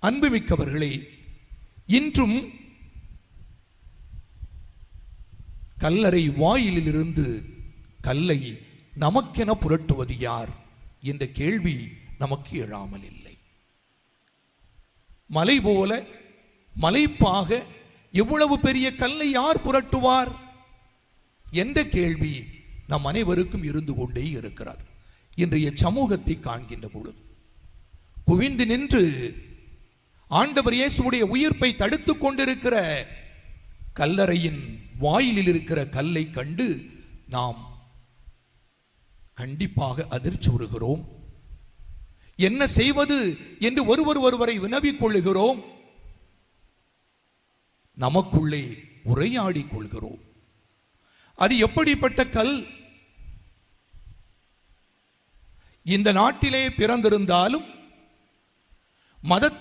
அன்புமிக்கவர்களே, இன்றும் கல்லறை வாயிலிருந்து கல்லை நமக்கென புரட்டுவது யார் என்ற கேள்வி நமக்கு எழாமல் இல்லை. மலை போல மலைப்பாக எவ்வளவு பெரிய கல்லை யார் புரட்டுவார் என்ற கேள்வி நம் அனைவருக்கும் இருந்து கொண்டே இருக்கிறது. இன்றைய சமூகத்தை காண்கின்ற பொழுது குவிந்து நின்று ஆண்டவர் இயேசுவுடைய உயிர்ப்பை தடுத்துக் கொண்டிருக்கிற கல்லறையின் வாயிலில் இருக்கிற கல்லை கண்டு நாம் கண்டிப்பாக அதிர்ச்சி வருகிறோம். என்ன செய்வது என்று ஒருவரை வினவிக் கொள்ளுகிறோம். நமக்குள்ளே உரையாடி கொள்கிறோம். அது எப்படிப்பட்ட கல்? இந்த நாட்டிலே பிறந்திருந்தாலும் மதத்தை